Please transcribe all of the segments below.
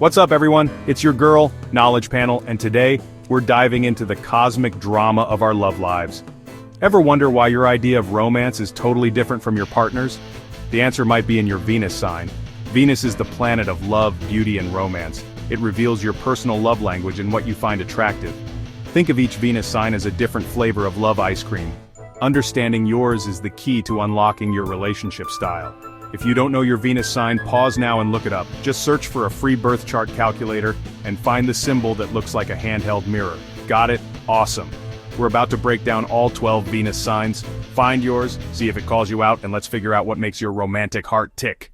What's up, everyone? It's your girl, Knowledge Panel, and today, we're diving into the cosmic drama of our love lives. Ever wonder why your idea of romance is totally different from your partner's? The answer might be in your Venus sign. Venus is the planet of love, beauty, and romance. It reveals your personal love language and what you find attractive. Think of each Venus sign as a different flavor of love ice cream. Understanding yours is the key to unlocking your relationship style. If you don't know your Venus sign, pause now and look it up. Just search for a free birth chart calculator and find the symbol that looks like a handheld mirror. Got it? Awesome. We're about to break down all 12 Venus signs. Find yours, see if it calls you out, and let's figure out what makes your romantic heart tick.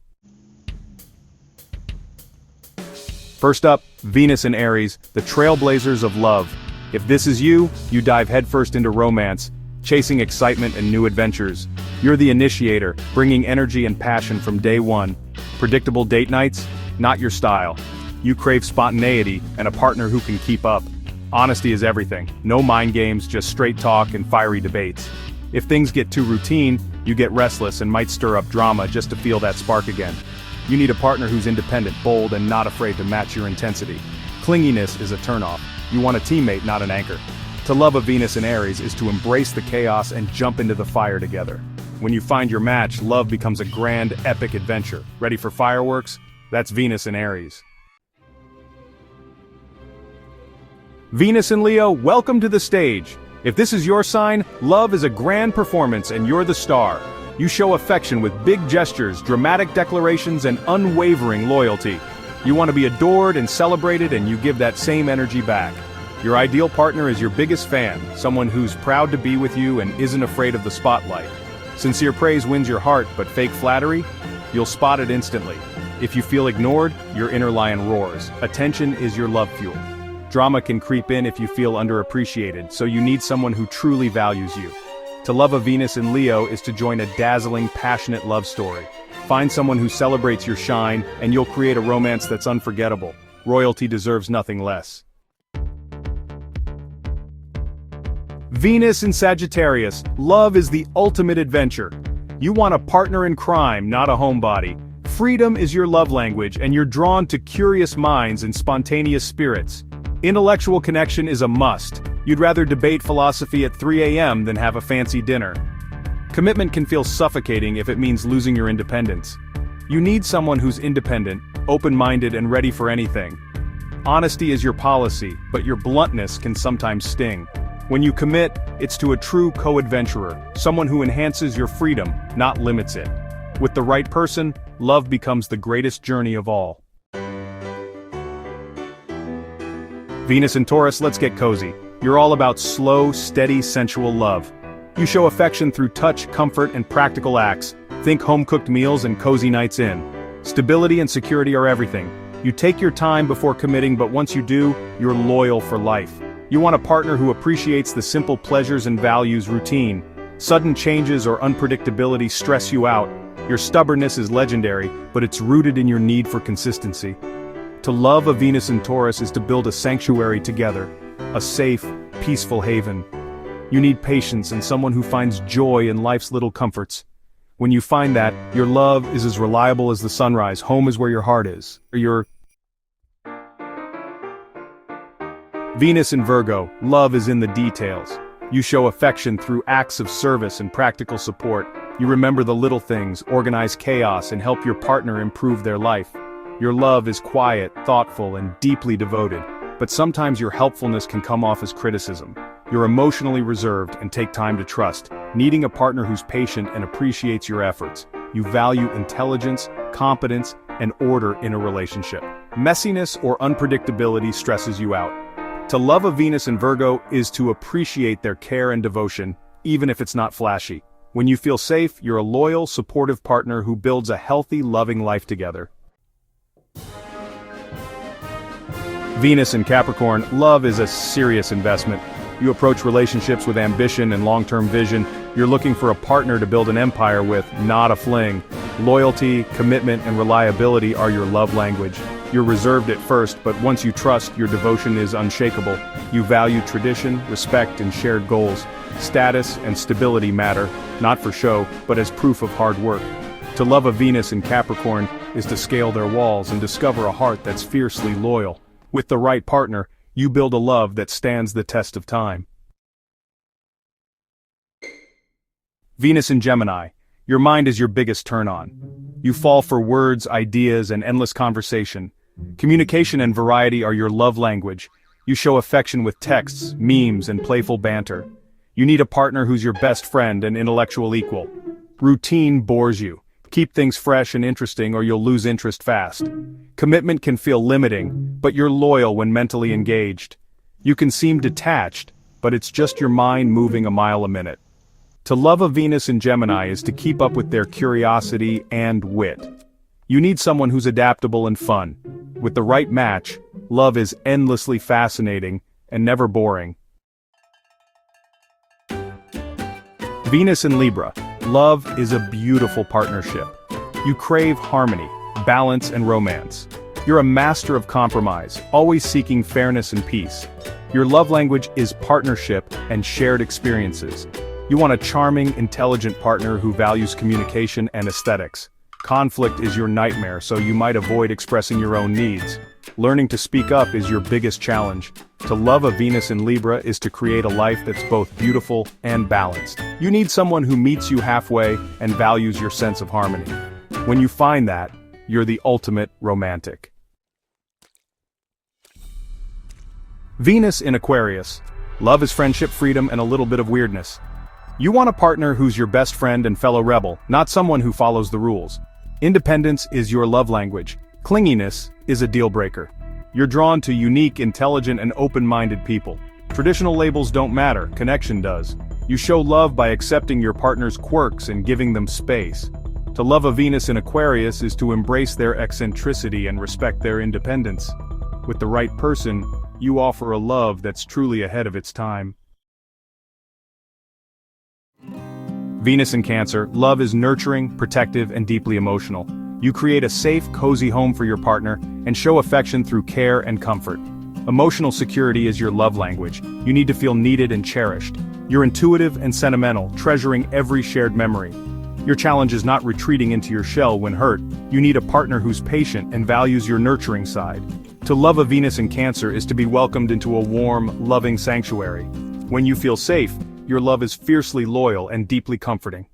First up, Venus in Aries, the trailblazers of love. If this is you, you dive headfirst into romance, chasing excitement and new adventures. You're the initiator, bringing energy and passion from day one. Predictable date nights? Not your style. You crave spontaneity and a partner who can keep up. Honesty is everything. No mind games, just straight talk and fiery debates. If things get too routine, you get restless and might stir up drama just to feel that spark again. You need a partner who's independent, bold, and not afraid to match your intensity. Clinginess is a turnoff. You want a teammate, not an anchor. To love a Venus in Aries is to embrace the chaos and jump into the fire together. When you find your match, love becomes a grand, epic adventure. Ready for fireworks? That's Venus in Aries. Venus in Leo, welcome to the stage. If this is your sign, love is a grand performance and you're the star. You show affection with big gestures, dramatic declarations, and unwavering loyalty. You want to be adored and celebrated, and you give that same energy back. Your ideal partner is your biggest fan, someone who's proud to be with you and isn't afraid of the spotlight. Sincere praise wins your heart, but fake flattery? You'll spot it instantly. If you feel ignored, your inner lion roars. Attention is your love fuel. Drama can creep in if you feel underappreciated, so you need someone who truly values you. To love a Venus in Leo is to join a dazzling, passionate love story. Find someone who celebrates your shine, and you'll create a romance that's unforgettable. Royalty deserves nothing less. Venus in Sagittarius, love is the ultimate adventure. You want a partner in crime, not a homebody. Freedom is your love language, and you're drawn to curious minds and spontaneous spirits. Intellectual connection is a must. You'd rather debate philosophy at 3 a.m. than have a fancy dinner. Commitment can feel suffocating if it means losing your independence. You need someone who's independent, open-minded, and ready for anything. Honesty is your policy, but your bluntness can sometimes sting. When you commit, it's to a true co-adventurer, someone who enhances your freedom, not limits it. With the right person, love becomes the greatest journey of all. Venus in Taurus, let's get cozy. You're all about slow, steady, sensual love. You show affection through touch, comfort, and practical acts. Think home-cooked meals and cozy nights in. Stability and security are everything. You take your time before committing, but once you do, you're loyal for life. You want a partner who appreciates the simple pleasures and values routine. Sudden changes or unpredictability stress you out. Your stubbornness is legendary, but it's rooted in your need for consistency. To love a Venus in Taurus is to build a sanctuary together, a safe, peaceful haven. You need patience and someone who finds joy in life's little comforts. When you find that, your love is as reliable as the sunrise. Home is where your heart is. Venus in Virgo, love is in the details. You show affection through acts of service and practical support. You remember the little things, organize chaos, and help your partner improve their life. Your love is quiet, thoughtful, and deeply devoted, but sometimes your helpfulness can come off as criticism. You're emotionally reserved and take time to trust, needing a partner who's patient and appreciates your efforts. You value intelligence, competence, and order in a relationship. Messiness or unpredictability stresses you out. To love a Venus in Virgo is to appreciate their care and devotion, even if it's not flashy. When you feel safe, you're a loyal, supportive partner who builds a healthy, loving life together. Venus in Capricorn, love is a serious investment. You approach relationships with ambition and long-term vision. You're looking for a partner to build an empire with, not a fling. Loyalty, commitment, and reliability are your love language. You're reserved at first, but once you trust, your devotion is unshakable. You value tradition, respect, and shared goals. Status and stability matter, not for show, but as proof of hard work. To love a Venus in Capricorn is to scale their walls and discover a heart that's fiercely loyal. With the right partner, you build a love that stands the test of time. Venus in Gemini. Your mind is your biggest turn-on. You fall for words, ideas, and endless conversation. Communication and variety are your love language. You show affection with texts, memes, and playful banter. You need a partner who's your best friend and intellectual equal. Routine bores you. Keep things fresh and interesting or you'll lose interest fast. Commitment can feel limiting, but you're loyal when mentally engaged. You can seem detached, but it's just your mind moving a mile a minute. To love a Venus in Gemini is to keep up with their curiosity and wit. You need someone who's adaptable and fun. With the right match, love is endlessly fascinating and never boring. Venus in Libra. Love is a beautiful partnership. You crave harmony, balance, and romance. You're a master of compromise, always seeking fairness and peace. Your love language is partnership and shared experiences. You want a charming, intelligent partner who values communication and aesthetics. Conflict is your nightmare, so you might avoid expressing your own needs. Learning to speak up is your biggest challenge. To love a Venus in Libra is to create a life that's both beautiful and balanced. You need someone who meets you halfway and values your sense of harmony. When you find that, you're the ultimate romantic. Venus in Aquarius. Love is friendship, freedom, and a little bit of weirdness. You want a partner who's your best friend and fellow rebel, not someone who follows the rules. Independence is your love language. Clinginess is a deal breaker. You're drawn to unique, intelligent, and open-minded people. Traditional labels don't matter, connection does. You show love by accepting your partner's quirks and giving them space. To love a Venus in Aquarius is to embrace their eccentricity and respect their independence. With the right person, you offer a love that's truly ahead of its time. Venus in Cancer. Love is nurturing, protective, and deeply emotional. You create a safe, cozy home for your partner and show affection through care and comfort. Emotional security is your love language. You need to feel needed and cherished. You're intuitive and sentimental, treasuring every shared memory. Your challenge is not retreating into your shell when hurt. You need a partner who's patient and values your nurturing side. To love a Venus in Cancer is to be welcomed into a warm, loving sanctuary. When you feel safe, your love is fiercely loyal and deeply comforting.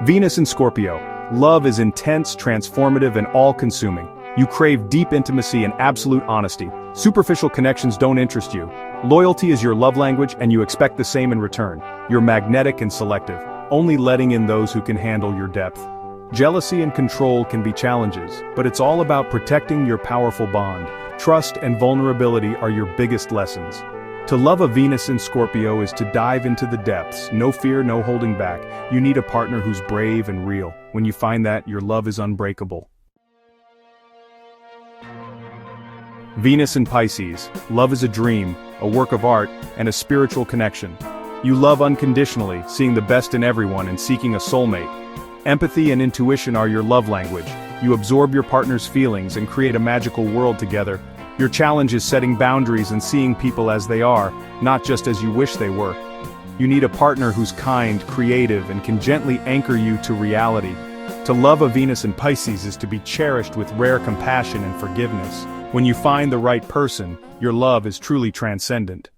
Venus in Scorpio. Love is intense, transformative, and all-consuming. You crave deep intimacy and absolute honesty. Superficial connections don't interest you. Loyalty is your love language and you expect the same in return. You're magnetic and selective, only letting in those who can handle your depth. Jealousy and control can be challenges, but it's all about protecting your powerful bond. Trust and vulnerability are your biggest lessons. To love a Venus in Scorpio is to dive into the depths, no fear, no holding back. You need a partner who's brave and real. When you find that, your love is unbreakable. Venus in Pisces. Love is a dream, a work of art, and a spiritual connection. You love unconditionally, seeing the best in everyone and seeking a soulmate. Empathy and intuition are your love language. You absorb your partner's feelings and create a magical world together. Your challenge is setting boundaries and seeing people as they are, not just as you wish they were. You need a partner who's kind, creative, and can gently anchor you to reality. To love a Venus in Pisces is to be cherished with rare compassion and forgiveness. When you find the right person, your love is truly transcendent.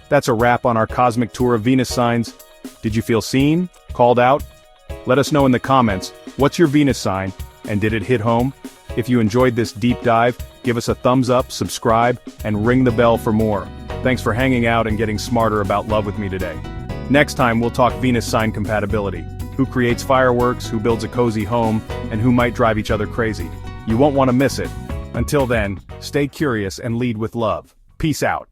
That's a wrap on our cosmic tour of Venus signs. Did you feel seen? Called out? Let us know in the comments, what's your Venus sign, and did it hit home? If you enjoyed this deep dive, give us a thumbs up, subscribe, and ring the bell for more. Thanks for hanging out and getting smarter about love with me today. Next time we'll talk Venus sign compatibility. Who creates fireworks, who builds a cozy home, and who might drive each other crazy. You won't want to miss it. Until then, stay curious and lead with love. Peace out.